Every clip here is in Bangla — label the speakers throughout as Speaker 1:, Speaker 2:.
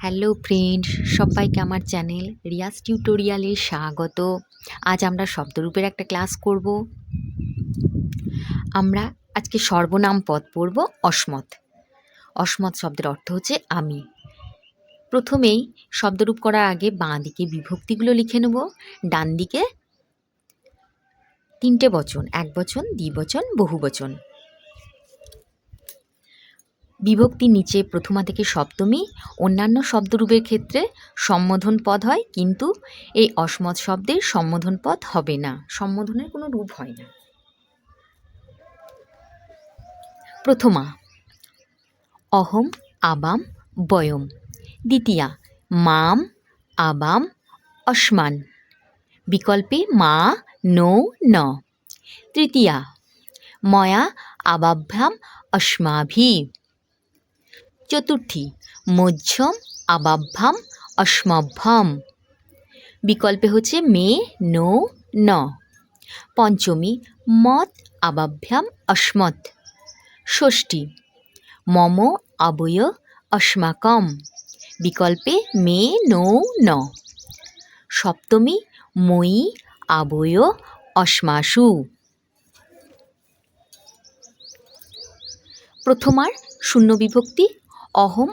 Speaker 1: হ্যালো ফ্রেন্ড, সবাইকে আমার চ্যানেল রিয়াজ টিউটোরিয়ালে স্বাগত। আজ আমরা শব্দরূপের একটা ক্লাস করব। আমরা আজকে সর্বনাম পদ পড়ব অসমত। অসমত শব্দের অর্থ হচ্ছে আমি। প্রথমেই শব্দরূপ করার আগে বাঁ দিকে বিভক্তিগুলো লিখে নেব। ডান দিকে তিনটে বচন, একবচন, দ্বিবচন, বহুবচন। বিভক্তির নিচে প্রথমা থেকে সপ্তমী অন্যান্য শব্দরূপের ক্ষেত্রে সম্বোধন পদ হয়, কিন্তু এই অসমত শব্দের সম্বোধন পদ হবে না, সম্বোধনের কোনো রূপ হয় না। প্রথমা অহম আবাম বয়ম। দ্বিতীয়া মাম আবাম অসমান, বিকল্পে মা নৌ ন। তৃতীয়া ময়া আবাভ্যাম অস্মাভি। চতুর্থী মধ্যম আবাভ্যাম অস্মভ্যম, বিকল্পে হচ্ছে মে নো ন। পঞ্চমী মত আবাভ্যাম অস্মৎ। ষষ্ঠী মম আবয় অস্মাকম, বিকল্পে মে নো ন। সপ্তমী ময়ি আবয় অস্মাসু। প্রথমার শূন্য বিভক্তি অহম।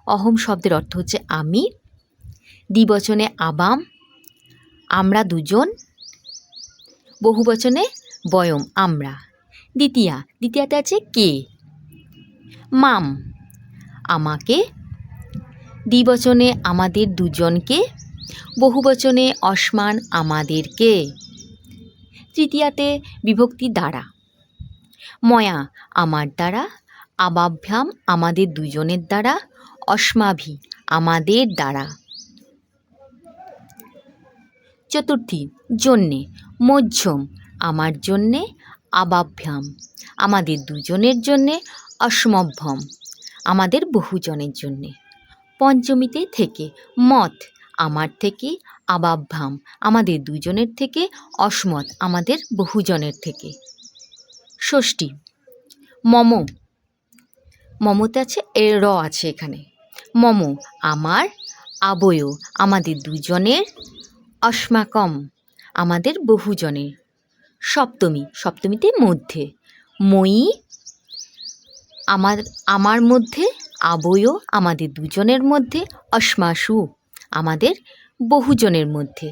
Speaker 1: অহম শব্দের অর্থ হচ্ছে আমি। দ্বিবচনে আবাম, আমরা দুজন। বহুবচনে বয়ম, আমরা। দ্বিতীয়াতে আছে কে, মাম আমাকে। দ্বিবচনে আমাদের দুজনকে, বহুবচনে অসমান আমাদেরকে। তৃতীয়াতে বিভক্তি দ্বারা, ময়া আমার দ্বারা, আবাভ্যাম আমাদের দুজনের দ্বারা, অস্মাভি আমাদের দ্বারা। চতুর্থী জন্যে, মধ্যম আমার জন্যে, আবাভ্যাম আমাদের দুজনের জন্যে, অস্মভ্যম আমাদের বহুজনের জন্যে। পঞ্চমীতে থেকে মত আমার থেকে, আবাভ্যাম আমাদের দুজনের থেকে, অসমত আমাদের বহুজনের থেকে। ষষ্ঠী মম, মমতে আছে র আছে এখানে। মম আমার, আবয় আমাদের দুজনের, অস্মাকম আমাদের বহুজনের। সপ্তমীতে মধ্যে, ময়ি আমার মধ্যে, আবয় আমাদের দুজনের মধ্যে, অস্মাসু আমাদের বহুজনের মধ্যে।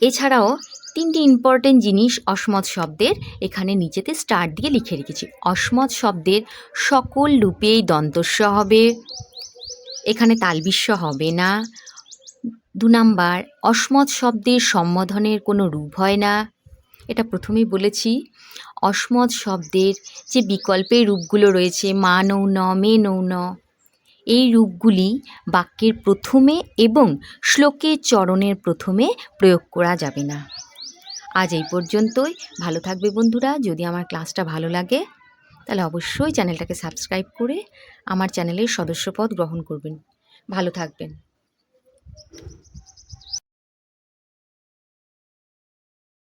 Speaker 1: এছাড়াও তিনটি ইম্পর্টেন্ট জিনিস অসমত শব্দের এখানে নিচেতে স্টার দিয়ে লিখে রেখেছি। অসমত শব্দের সকল রূপেই দন্তস্ব হবে, এখানে তালবিস্ব হবে না। 2 নাম্বার, অসমত শব্দের সম্বোধনের কোনো রূপ হয় না, এটা প্রথমেই বলেছি। অসমত শব্দের যে বিকল্পের রূপগুলো রয়েছে মা নৌ ন, মে নৌ ন, এই রূপগুলি বাক্যের প্রথমে এবং শ্লোকের চরণের প্রথমে প্রয়োগ করা যাবে না। আজ এই পর্যন্তই। ভালো থাকবে বন্ধুরা। যদি আমার ক্লাসটা ভালো লাগে তাহলে অবশ্যই চ্যানেলটাকে সাবস্ক্রাইব করে আমার চ্যানেলের সদস্যপদ গ্রহণ করবেন। ভালো থাকবেন।